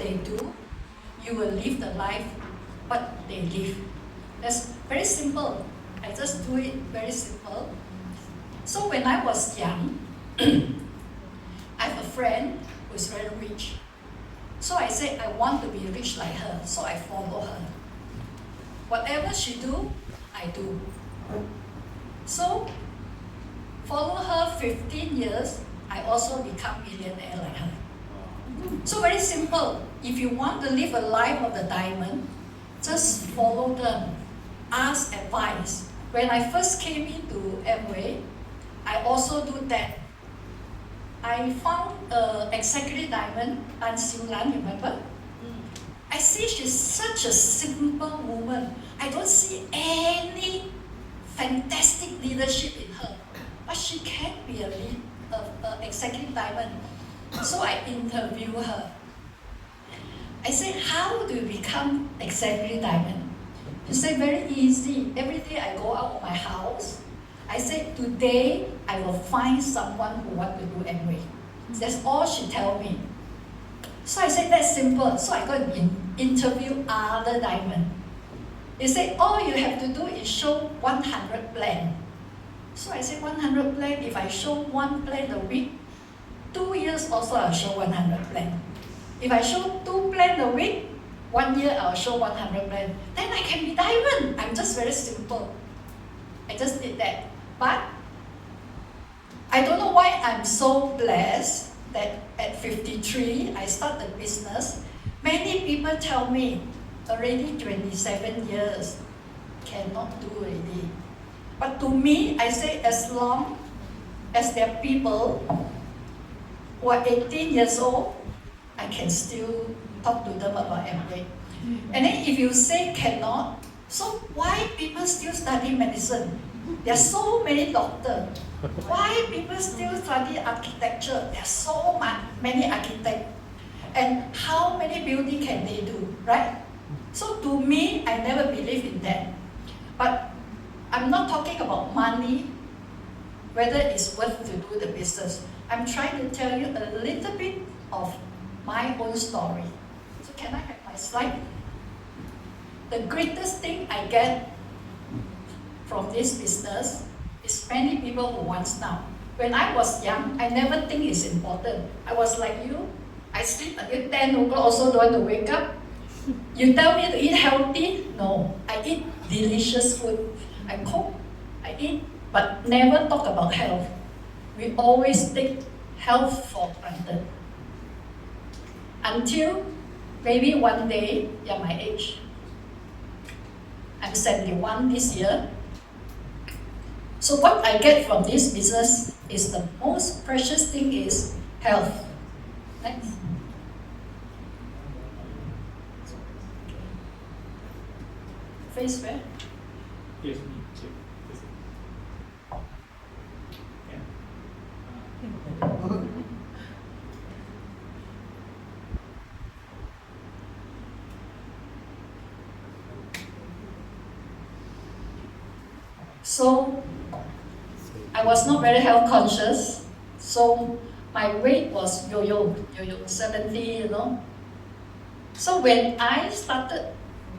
they do, you will live the life what they live. That's very simple. I just do it very simple. So when I was young, I have a friend who is very rich. So I said, I want to be rich like her, so I follow her. Whatever she do, I do. So, follow her 15 years, I also become millionaire like her. So very simple. If you want to live a life of the diamond, just follow them. Ask advice. When I first came into Amway, I also do that. I found executive diamond, Tan Siu Lan, remember? I see she's such a simple woman. I don't see any fantastic leadership in her, but she can be a executive diamond. So I interview her. I said, how do you become executive diamond? She said, very easy. Every day I go out of my house. I said, today I will find someone who wants to do Amway. That's all she tell me. So I said, that's simple. So I go and interview other diamond. They said, all you have to do is show 100 plan. So I said, 100 plan, if I show one plan a week, 2 years also I'll show 100 plan. If I show 2 plan a week, 1 year I'll show 100 plan. Then I can be diamond. I'm just very simple. I just did that. But I don't know why I'm so blessed that at 53, I start the business. Many people tell me, already 27 years, cannot do already. But to me, I say as long as there are people who are 18 years old, I can still talk to them about Amway. And then if you say cannot, so why people still study medicine? There are so many doctors. Why people still study architecture? There are so many architects. And how many buildings can they do, right? So to me, I never believe in that. But I'm not talking about money, whether it's worth to do the business. I'm trying to tell you a little bit of my own story. So can I have my slide? The greatest thing I get from this business is many people who want now. When I was young, I never think it's important. I was like you. I sleep until 10 o'clock, also don't want to wake up. You tell me to eat healthy? No, I eat delicious food. I cook, I eat, but never talk about health. We always take health for granted. Until maybe one day, you're my age. I'm 71 this year. So what I get from this business is the most precious thing is health. Next. Face where? Yes, So I was not very health conscious. So my weight was yo-yo, 70, you know. So when I started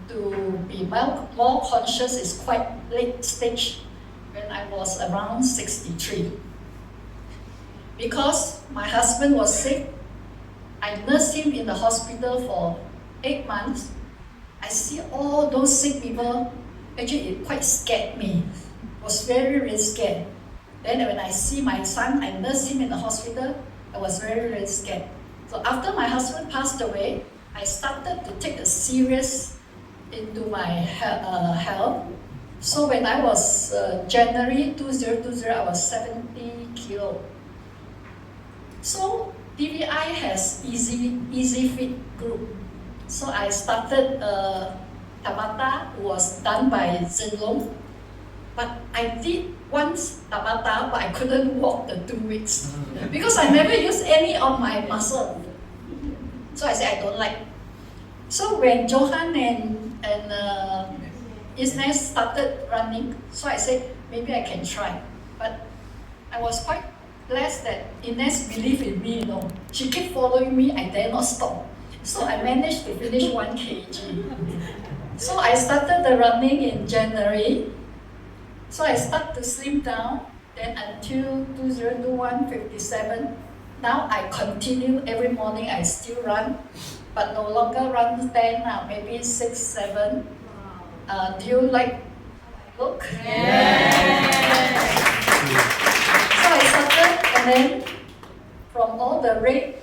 to be more conscious, is quite late stage, when I was around 63. Because my husband was sick, I nursed him in the hospital for 8 months. I see all those sick people, actually it quite scared me. Was very, very scared. Then when I see my son, I nursed him in the hospital, I was very, very scared. So after my husband passed away, I started to take a serious into my health. So when I was January 2020, I was 70 kilo. So DVI has easy fit group. So I started Tabata, was done by Zenlong. But I did once Tabata, but I couldn't walk the 2 weeks because I never used any of my muscle. So I said I don't like. So when Johan and Ines started running, so I said maybe I can try. But I was quite blessed that Ines believed in me, you know. She kept following me, I dare not stop. So I managed to finish 1 kg. So I started the running in January. So I start to slim down, then until 2021, 57. Now I continue every morning, I still run, but no longer run 10 now, maybe 6, 7. Do you like look? Yes. So I started, and then from all the red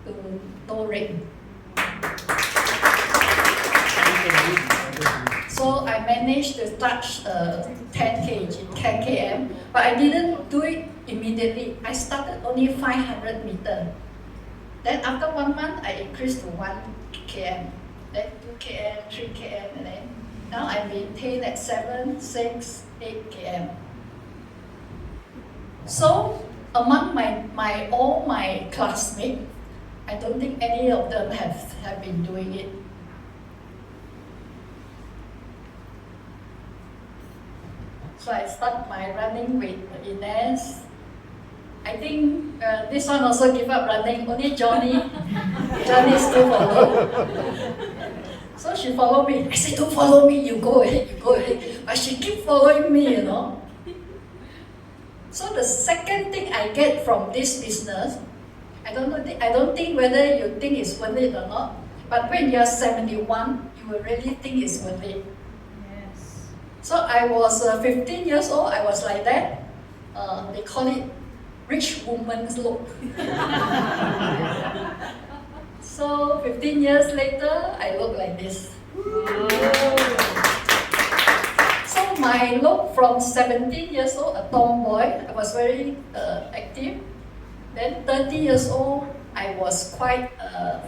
to no red. So I managed to touch 10 km, but I didn't do it immediately. I started only 500 meters. Then after 1 month, I increased to 1 km, then 2 km, 3 km, and then now I maintain at 7, 6, 8 km. So among all my classmates, I don't think any of them have been doing it. So I start my running with Ines. I think this one also give up running, only Johnny still follow. So she follow me. I said, don't follow me, you go ahead. But she keep following me, you know. So the second thing I get from this business, I don't think whether you think it's worth it or not, but when you're 71, you will really think it's worth it. Yes. So I was 15 years old, I was like that. They call it rich woman's look. So 15 years later, I look like this. So my look from 17 years old, a tomboy, I was very active. Then 30 years old, I was quite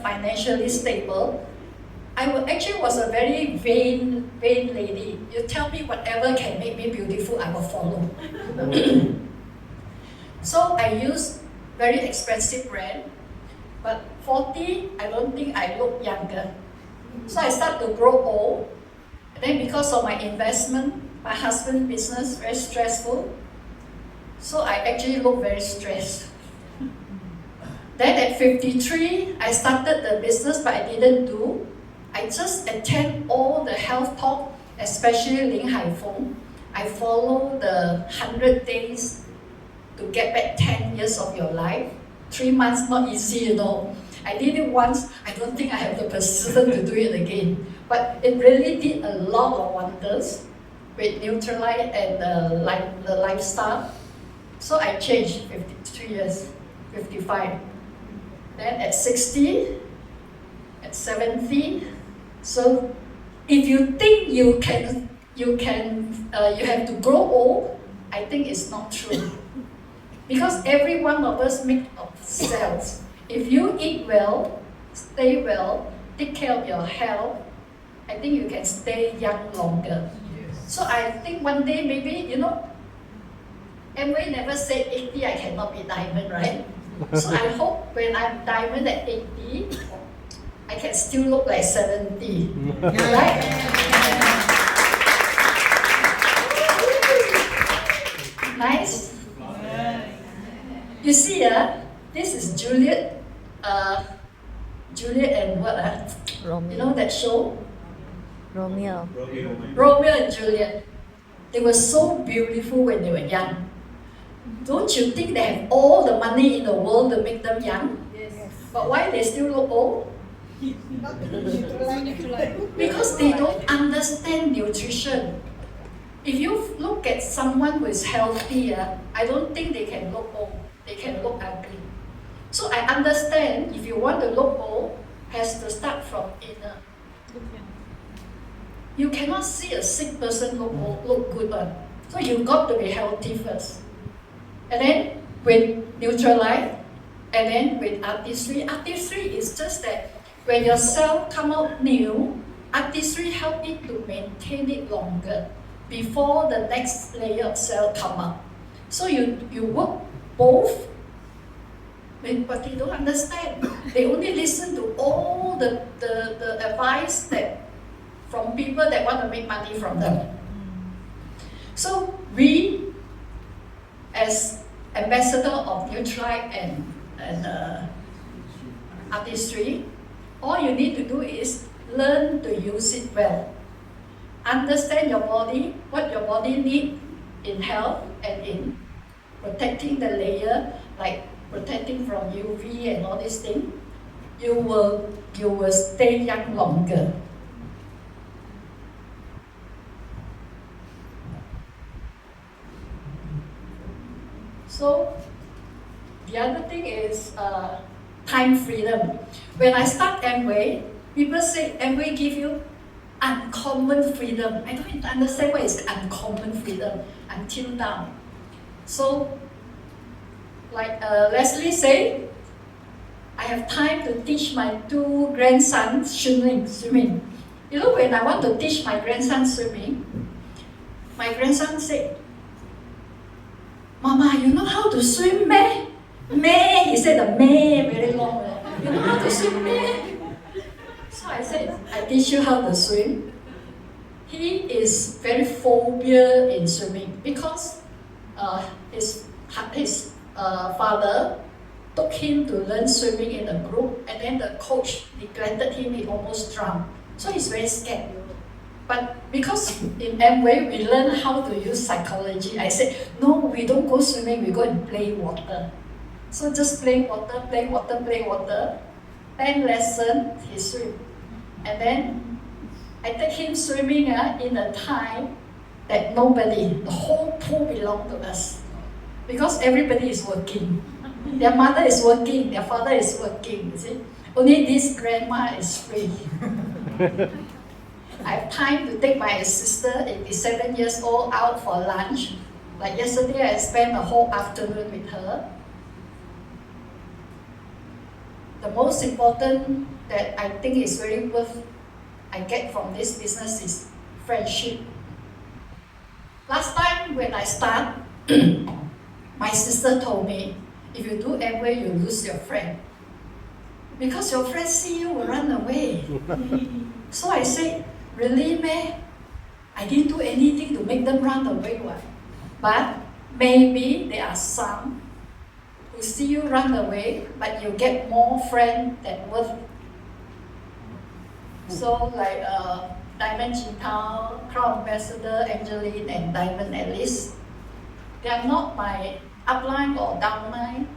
financially stable. I actually was a very vain lady. You tell me whatever can make me beautiful, I will follow. So I use very expensive brand, but 40, I don't think I look younger. So I start to grow old. And then because of my investment, my husband's business, very stressful. So I actually look very stressed. Then at 53, I started the business, but I didn't do. I just attend all the health talk, especially Ling Hai Feng. I follow the 100 days to get back 10 years of your life. 3 months, not easy, you know. I did it once, I don't think I have the persistence to do it again. But it really did a lot of wonders with Neutralite and the lifestyle. So I changed 53 years, 55. Then at 60, at 70. So if you think you have to grow old, I think it's not true. Because every one of us made of cells. If you eat well, stay well, take care of your health, I think you can stay young longer. Yes. So I think one day maybe, you know, Amway never said 80 I cannot be diamond, right? So I hope when I'm diamond at 80, I can still look like 70, right? Nice. You see, this is Juliet. Juliet and what? Romeo. You know that show? Romeo. Romeo and Juliet. They were so beautiful when they were young. Don't you think they have all the money in the world to make them young? Yes. But why they still look old? Because they don't understand nutrition. If you look at someone who is healthy, I don't think they can look old. They can look ugly. So I understand if you want to look old, has to start from inner. You cannot see a sick person look good on. So you got to be healthy first. And then with Neutralite, and then with artistry. Artistry is just that when your cell come out new, artistry help it to maintain it longer before the next layer of cell come up. So you work both, but they don't understand. They only listen to all the advice that from people that want to make money from them. So we, as ambassador of Neutralite and artistry, All you need to do is learn to use it well. Understand your body, what your body needs in health and in protecting the layer, like protecting from UV and all these things. You will stay young longer. So the other thing is time freedom. When I start Amway, people say Amway give you uncommon freedom. I don't understand what is uncommon freedom until now. So, like Leslie said, I have time to teach my 2 grandsons swimming. You know, when I want to teach my grandson swimming, my grandson said, "Mama, you know how to swim, meh? Meh," he said the meh very long. "You know how to swim, meh?" So I said, "I teach you how to swim." He is very phobia in swimming because his father took him to learn swimming in a group, and then the coach neglected him, he almost drowned. So he's very scared. But because in Amway we learn how to use psychology, I said, "No, we don't go swimming, we go and play water." So just play water, play water, play water. 10 lessons, he swim. And then I take him swimming in a time that nobody, the whole pool belonged to us. Because everybody is working. Their mother is working, their father is working, you see. Only this grandma is free. I have time to take my sister, 87 years old, out for lunch. Like yesterday, I spent the whole afternoon with her. The most important that I think is very worth I get from this business is friendship. Last time when I start, my sister told me, if you do Amway, you lose your friend. Because your friends see you will run away. So I said, "Really, meh? I didn't do anything to make them run away. What? But maybe there are some who see you run away, but you get more friends than worth." So like Diamond Jintao, Crown Ambassador Angeline, and Diamond Alice, they are not my upline or downline,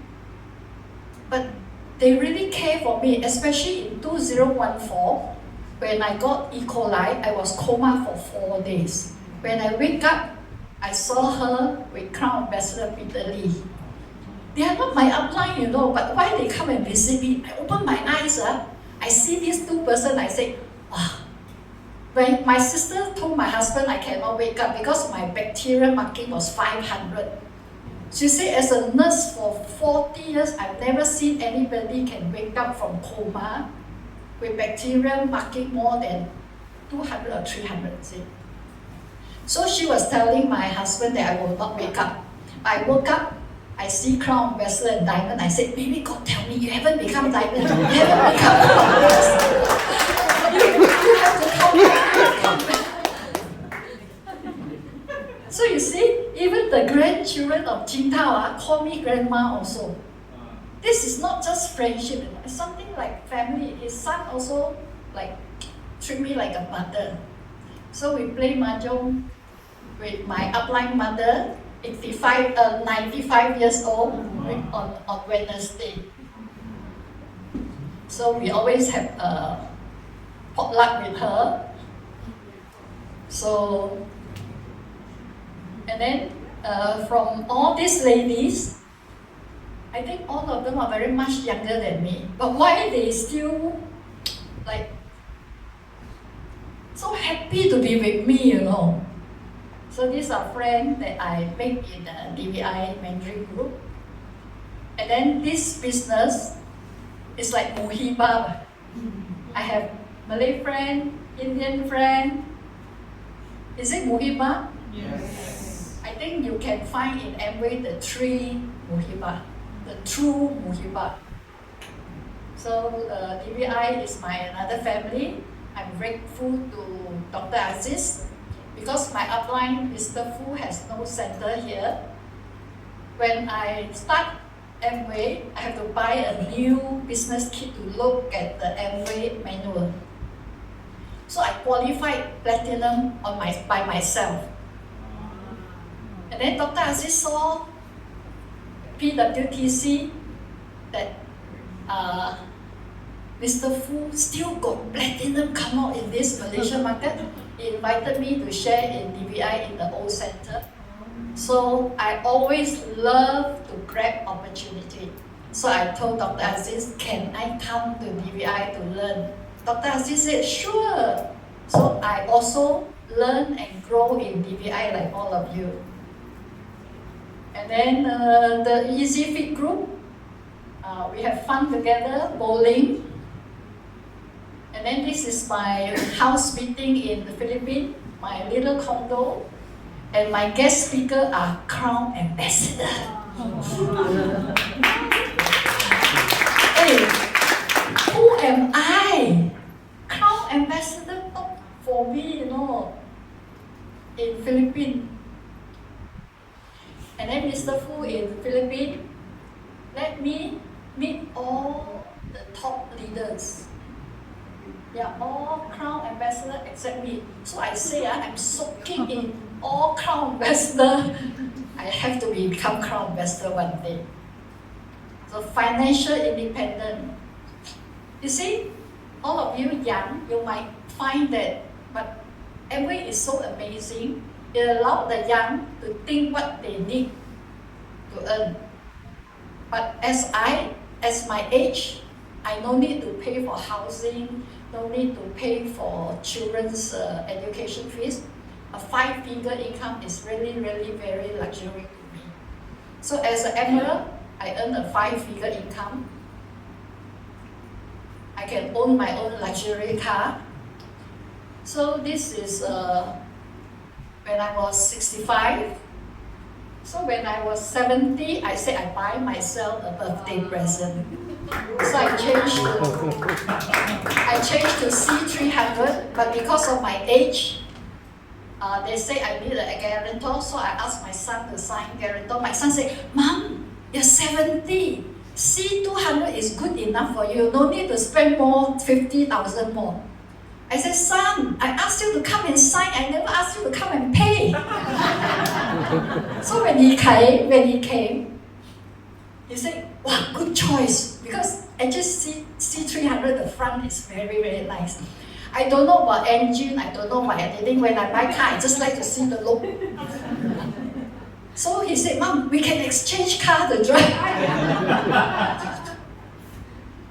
but they really care for me, especially in 2014, when I got E. coli, I was coma for 4 days. When I wake up, I saw her with Crown Ambassador Peter Lee. They are not my upline, you know, but why they come and visit me? I open my eyes, I see these 2 persons, I say, wow. When my sister told my husband I cannot wake up because my bacterial marking was 500. She said, as a nurse for 40 years, I've never seen anybody can wake up from coma with bacterial marking more than 200 or 300. See? So she was telling my husband that I will not wake up. I woke up, I see Crown Ambassador and Diamond. I said, "Maybe God tell me, you haven't become Diamond, you haven't become Crown Ambassador. You have to come back. So you see, even the grandchildren of Jintao call me grandma also. This is not just friendship, it's something like family. His son also like treat me like a mother. So we play mahjong with my upline mother, 95 years old, on Wednesday. So we always have a potluck with her. So, and then from all these ladies, I think all of them are very much younger than me. But why they still like so happy to be with me, you know? So these are friends that I make in the DBI Mandarin group. And then this business is like Muhiba. I have Malay friend, Indian friend. Is it Muhiba? Yes. I think you can find in Amway the 3 Muhiba, the true Muhiba. So DBI is my another family. I'm grateful to Dr. Aziz because my upline, Mr. Fu, has no center here. When I start Amway, I have to buy a new business kit to look at the Amway manual. So I qualified platinum by myself. And then Dr. Aziz saw PWTC that Mr. Fu still got platinum come out in this Malaysian market. He invited me to share in DBI in the old center. So I always love to grab opportunity. So I told Dr. Aziz, can I come to DBI to learn? Dr. Aziz said, sure. So I also learn and grow in DBI like all of you. And then the Easy Fit group, we have fun together, bowling. And then this is my house meeting in the Philippines, my little condo. And my guest speaker are Crown Ambassador. Hey, who am I? Crown Ambassador talk for me, in Philippines. And then Mr. Fu in Philippines, let me meet all the top leaders. They are all Crown Ambassador except me. So I say, I'm soaking in all Crown Ambassador. I have to become Crown Ambassador one day. So financial independent. You see, all of you young, you might find that, but Amway is so amazing. It allows the young to think what they need to earn. But as my age, I no need to pay for housing, no need to pay for children's education fees. A 5-figure income is really, really very luxury to me. So as an emerald, I earn a 5-figure income. I can own my own luxury car. So this is when I was 65. So when I was 70, I said I buy myself a birthday present. So I changed to C300, but because of my age, they say I need a guarantor, so I asked my son to sign guarantor. My son said, Mom, you're 70. C200 is good enough for you. No need to spend more, 50,000 more. I said, son, I asked you to come and sign. I never asked you to come and pay. So when he came, he said, wow, good choice. Because I just see C300, the front is very, very nice. I don't know about engine, I don't know about anything. When I buy car, I just like to see the look. So he said, Mom, we can exchange car to drive.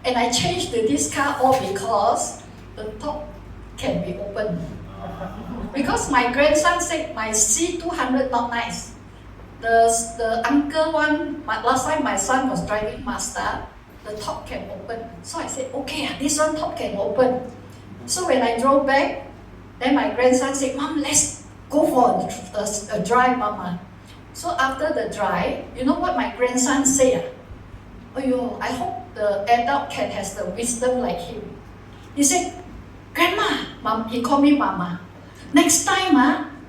And I changed to this car all because the top can be opened. Because my grandson said my C200 not nice. The uncle one, last time my son was driving Mazda, the top can open. So I said, okay, this one top can open. So when I drove back, then my grandson said, Mom, let's go for a drive, Mama. So after the drive, you know what my grandson said? Oh, I hope the adult can have the wisdom like him. He said, Grandma, Mom, he called me Mama. Next time,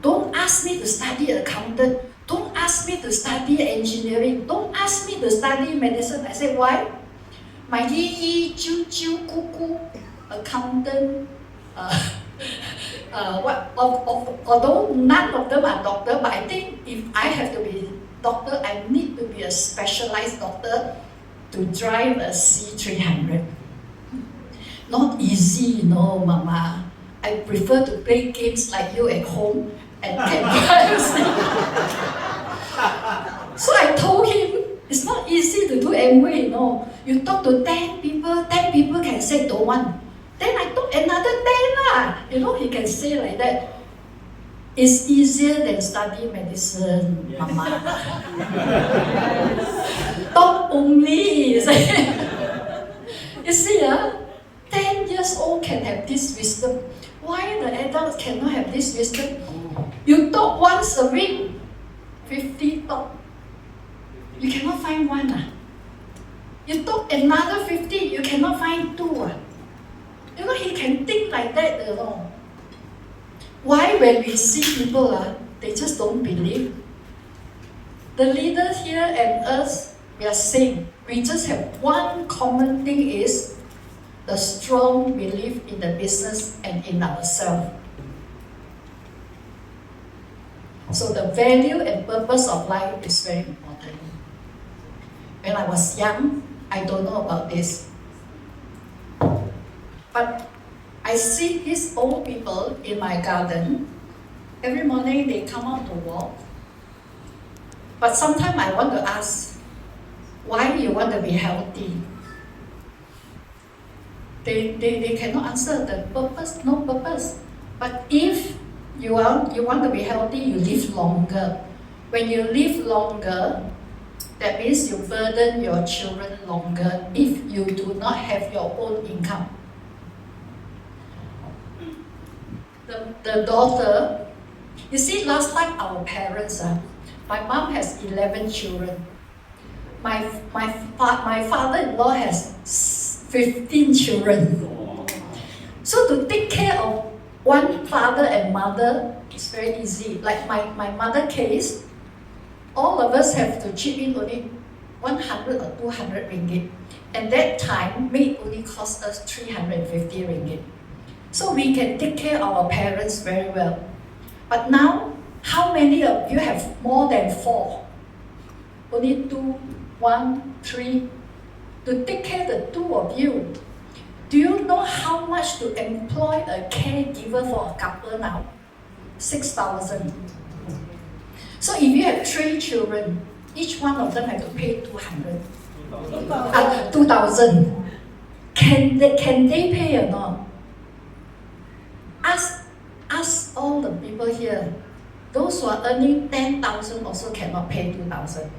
don't ask me to study accountant. Don't ask me to study engineering. Don't ask me to study medicine. I said, why? My yi, ju, ku, accountant, although none of them are doctor, but I think if I have to be doctor, I need to be a specialized doctor to drive a C300. Not easy, Mama. I prefer to play games like you at home and can drive. So I told him, it's not easy to do Amway, You talk to 10 people can say don't want. Then I took another 10 he can say like that. It's easier than study medicine, Mama. Talk only. You see, 10 years old can have this wisdom. Why the adults cannot have this wisdom? You talk once a week, 50 talk. You cannot find one. You talk another 50, you cannot find two. He can think like that, Why when we see people, they just don't believe? The leaders here and us, we are same. we just have one common thing is the strong belief in the business and in ourselves. So the value and purpose of life is very important. When I was young, I don't know about this. But I see these old people in my garden. Every morning they come out to walk. But sometimes I want to ask, why you want to be healthy? They cannot answer the purpose, no purpose. But if you want to be healthy, you live longer. When you live longer, that means you burden your children longer if you do not have your own income. The daughter, you see, last time our parents, my mom has 11 children. My father-in-law has 15 children. So to take care of one father and mother is very easy. Like my mother case, all of us have to chip in only 100 or 200 ringgit. And that time, maid only cost us 350 ringgit. So we can take care of our parents very well. But now, how many of you have more than 4? Only 2, 1, 3. To take care of the 2 of you. Do you know how much to employ a caregiver for a couple now? 6,000. So if you have 3 children, each one of them have to pay 200. 2,000. Can they pay or not? Ask all the people here. Those who are earning 10,000 also cannot pay 2,000.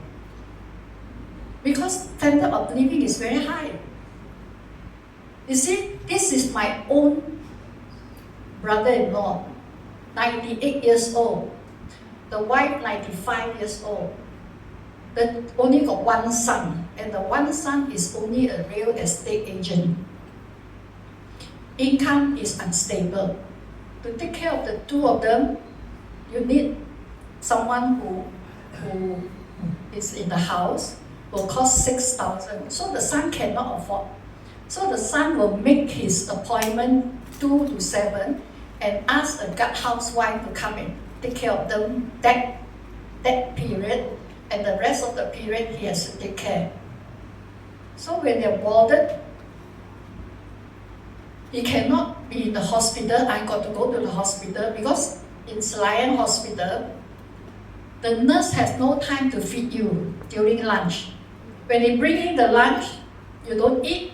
Because standard of living is very high. You see, this is my own brother-in-law, 98 years old. The wife, 95 years old. They only got one son, and the one son is only a real estate agent. Income is unstable. To take care of the 2 of them, you need someone who is in the house, will cost 6,000. So the son cannot afford. So the son will make his appointment 2 to 7 and ask a gut housewife to come and take care of them that period, and the rest of the period he has to take care. So when they're warded, he cannot be in the hospital. I got to go to the hospital because in Selayang Hospital, the nurse has no time to feed you during lunch. When they bring in the lunch, you don't eat.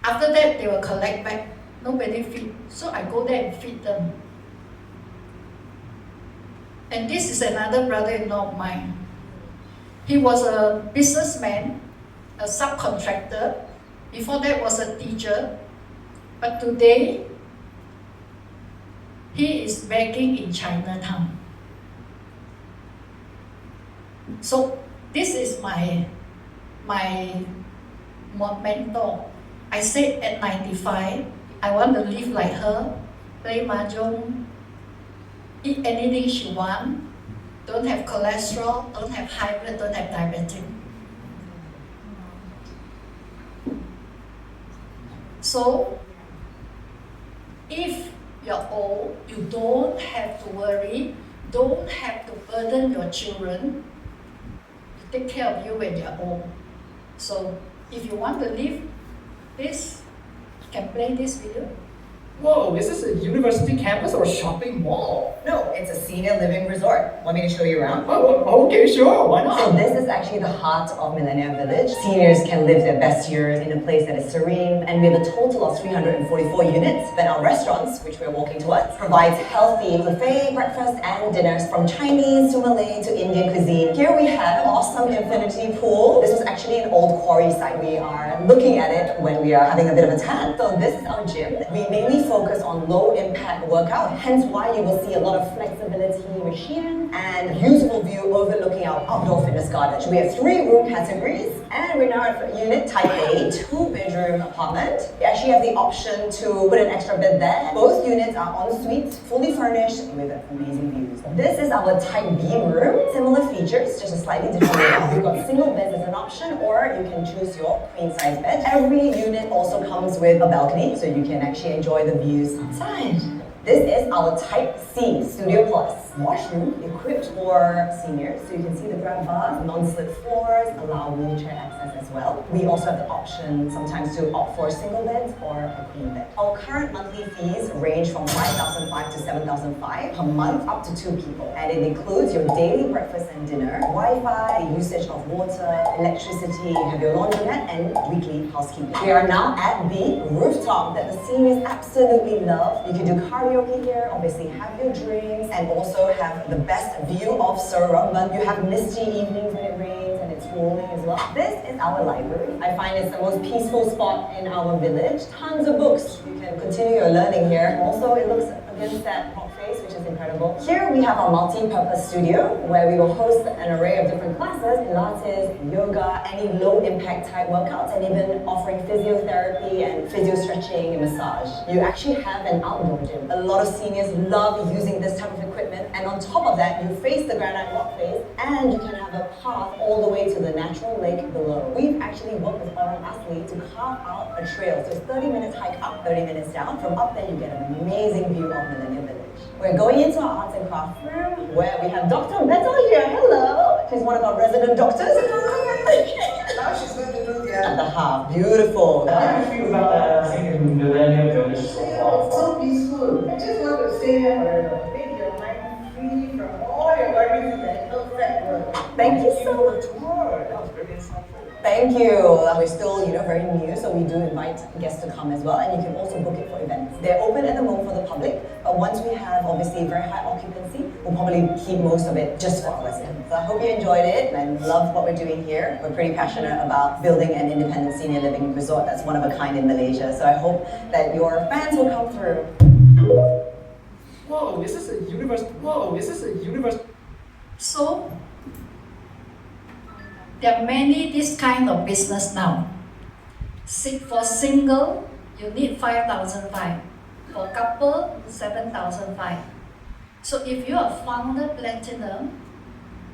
After that, they will collect back. Nobody feed. So I go there and feed them. And this is another brother-in-law of mine. He was a businessman, a subcontractor. Before that was a teacher. But today, he is begging in Chinatown. So this is my mentor. I said at 95, I want to live like her, play mahjong, eat anything she wants, don't have cholesterol, don't have high blood, don't have diabetes. So, if you're old, you don't have to worry, don't have to burden your children to take care of you when you're old. So, if you want to live this, you can play this video. Whoa, is this a university campus or a shopping mall? No, it's a senior living resort. Want me to show you around? Oh, okay, sure, why So not? this is actually the heart of Millennium Village. Seniors can live their best years in a place that is serene, and we have a total of 344 units. Then our restaurants, which we're walking towards, provides healthy buffet, breakfast and dinners from Chinese to Malay to Indian cuisine. Here we have an awesome infinity pool. This was actually an old quarry site. We are looking at it when we are having a bit of a tan. So this is our gym. We mainly focus on low impact workout, hence why you will see a lot of flexibility machine and beautiful view overlooking our outdoor fitness garden. We have 3 room categories And we're now at unit type A, 2-bedroom apartment. You actually have the option to put an extra bed there. Both units are en suite, fully furnished with amazing views. This is our type B room. Similar features, just a slightly different layout. We've got single beds as an option, or you can choose your queen size bed. Every unit also comes with a balcony, so you can actually enjoy the views outside. This is our Type C Studio Plus washroom equipped for seniors. So you can see the grab bars, non-slip floors, allow wheelchair access as well. We also have the option sometimes to opt for single beds or a queen bed. Our current monthly fees range from 5,500 to 7,500 per month up to 2 people. And it includes your daily breakfast and dinner, Wi-Fi, the usage of water, electricity, you have your laundromat and weekly housekeeping. We are now at the rooftop that the seniors absolutely love. You can do karaoke here, obviously have your drinks, and also have the best view of Sarawak. You have misty evenings when it rains and it's rolling as well. This is our library. I find it's the most peaceful spot in our village. Tons of books. You can continue your learning here. Also, it looks against that rock face, which is incredible. Here we have our multi-purpose studio where we will host an array of different classes, Pilates, yoga, any low-impact type workouts, and even offering physiotherapy and physio stretching and massage. You actually have an outdoor gym. A lot of seniors love using this type of equipment, and on top of that, you face the granite rock face, and you can have a path all the way to the natural lake below. We've actually worked with Orang Asli to carve out a trail. So it's 30 minutes hike up, 30 minutes down. From up there, you get an amazing view of Millennium Village. We're going into our arts and crafts room where we have Dr. Beto here. Hello. She's one of our resident doctors. Now she's going to do The half. Beautiful. How do you feel about staying in Millennium Village so far? It's so peaceful. I just want to stay here forever. Make your mind free from all your worries in that perfect world. Thank you so much. Tour. That was very insightful. Thank you. We're still, very new, so we do invite guests to come as well, and you can also book it for events. They're open at the moment for the public, but once we have obviously very high occupancy, we'll probably keep most of it just for our residents. So I hope you enjoyed it and love what we're doing here. We're pretty passionate about building an independent senior living resort that's one of a kind in Malaysia. So I hope that your fans will come through. Whoa, is this a universe? Whoa, is this a universe? So, there are many this kind of business now. For single, you need 5,500. For couple, 7,500. So if you are founder platinum,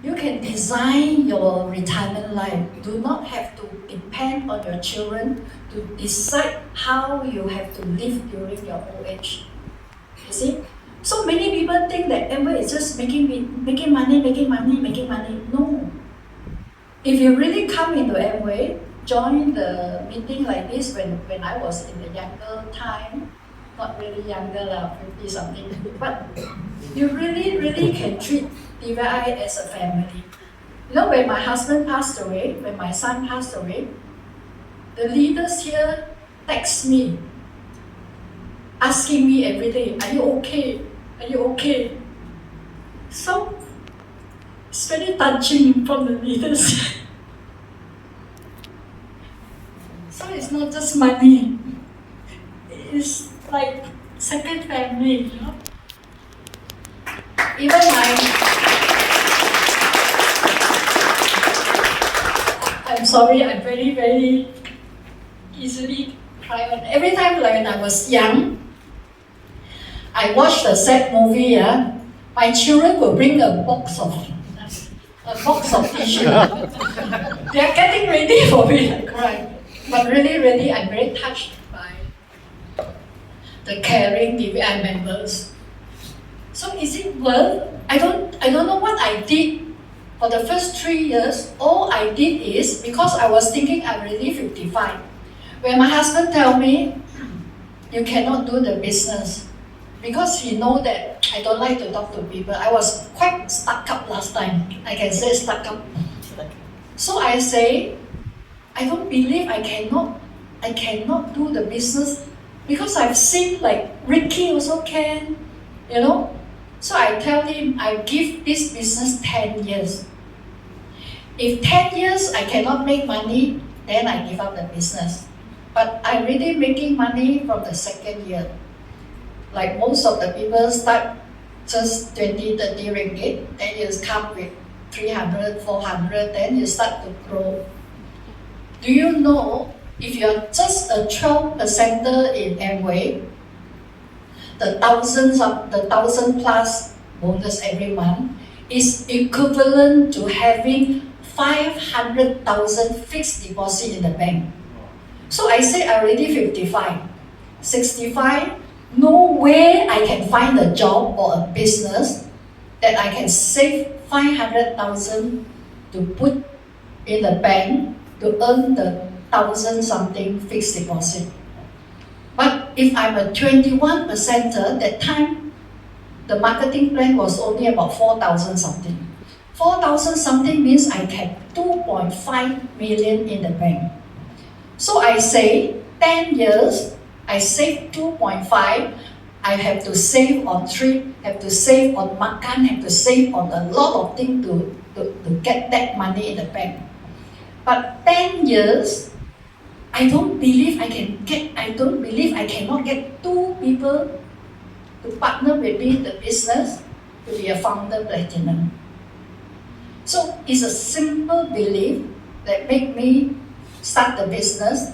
you can design your retirement life. Do not have to depend on your children to decide how you have to live during your old age. You see? So many people think that Amway is just making money. No. If you really come into Amway, join the meeting like this when I was in the younger time, not really younger, 50 something, but you really can treat DVI as a family. When my husband passed away, when my son passed away, the leaders here text me, asking me every day, are you okay? Are you okay? So, it's very touching from the leaders. So it's not just money. It's like second family, Even I'm sorry, I'm very easily cry. Every time when I was young, I watched a sad movie, my children will bring a box of tissue. They are getting ready for me to cry. But really, I'm very touched by the caring DVI members. So is it worth? I don't know what I did for the first 3 years. All I did is, because I was thinking I'm already 55. When my husband tell me, you cannot do the business, because he know that I don't like to talk to people. I was quite stuck up last time. I can say stuck up. So I say, I don't believe I cannot do the business, because I've seen like Ricky also can, So I tell him, I give this business 10 years. If 10 years I cannot make money, then I give up the business. But I'm really making money from the second year. Like most of the people start just 20, 30 ringgit, then you come with 300, 400, then you start to grow. Do you know if you're just a 12%er in Amway, the thousand plus bonus every month is equivalent to having 500,000 fixed deposit in the bank. So I say I already 55, 65, no way I can find a job or a business that I can save 500,000 to put in the bank to earn the 1,000 something fixed deposit. But if I'm a 21%er, that time the marketing plan was only about 4,000 something. 4,000 something means I kept 2.5 million in the bank. So I say 10 years, I save 2.5, I have to save on trip, have to save on makan, have to save on a lot of things to get that money in the bank. But 10 years, I don't believe I cannot get two people to partner with me in the business to be a founder platinum. So it's a simple belief that make me start the business,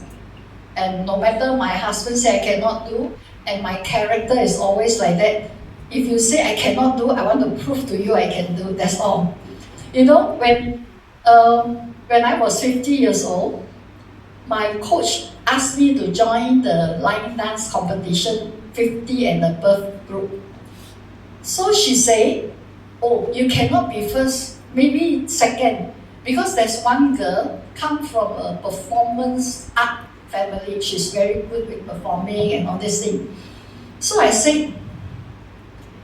and no matter my husband say I cannot do, and my character is always like that. If you say I cannot do, I want to prove to you I can do, that's all. You know, when I was 50 years old, my coach asked me to join the line dance competition, 50 and above group. So she said, oh, you cannot be first, maybe second, because there's one girl come from a performance art family. She's very good with performing and all this thing. So I said,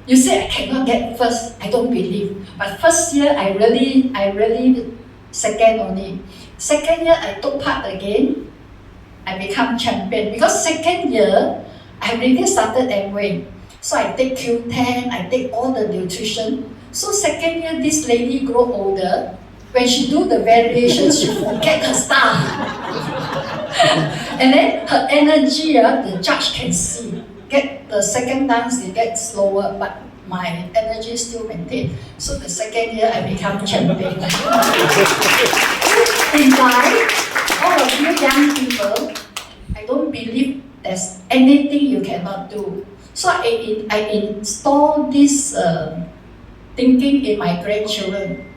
you say I cannot get first, I don't believe. But first year, I really second only. Second year, I took part again. I become champion. Because second year, I already started Amway. So I take Q10, I take all the nutrition. So second year, this lady grow older. When she do the variations, she forget her stuff. And then her energy, the judge can see. Get the second dance, they get slower, but my energy still maintained. So the second year, I become champion. In life, all of you young people, I don't believe there's anything you cannot do. So I install this thinking in my grandchildren.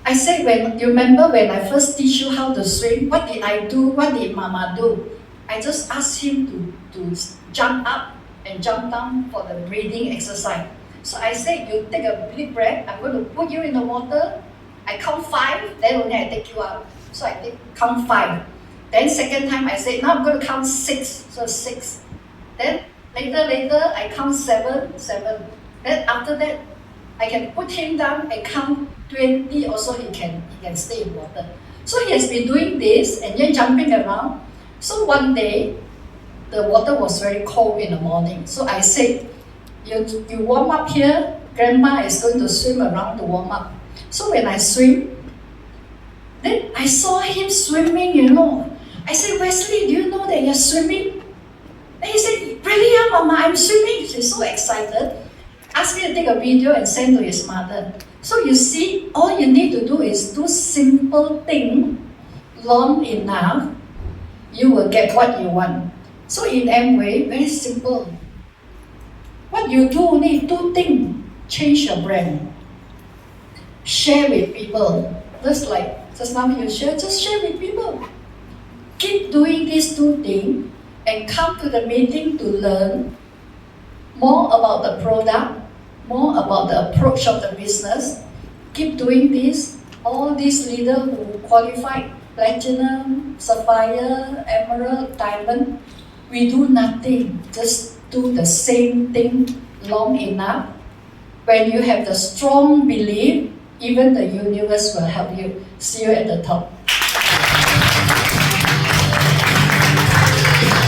I say, you remember when I first teach you how to swim, what did I do? What did Mama do? I just asked him to jump up and jump down for the breathing exercise. So I said, you take a deep breath, I'm going to put you in the water, I count 5, then only I take you out. So I count 5. Then second time I said, now I'm going to count 6, so 6. Then later I count 7. Then after that, I can put him down and count 20, also he can stay in water. So he has been doing this and then jumping around. So one day, the water was very cold in the morning. So I said, you warm up here, Grandma is going to swim around to warm up. So when I swim, then I saw him swimming, you know. I said, Wesley, do you know that you're swimming? And he said, really, yeah, Mama, I'm swimming. He's so excited. Asked me to take a video and send to his mother. So you see, all you need to do is do simple thing long enough, you will get what you want. So in Amway, very simple. What you do only 2 things. Change your brand. Share with people. Just like just now you share, just share with people. Keep doing these 2 things and come to the meeting to learn more about the product, more about the approach of the business. Keep doing this. All these leaders who qualified platinum, sapphire, emerald, diamond, we do nothing. Just do the same thing long enough. When you have the strong belief, even the universe will help you. See you at the top.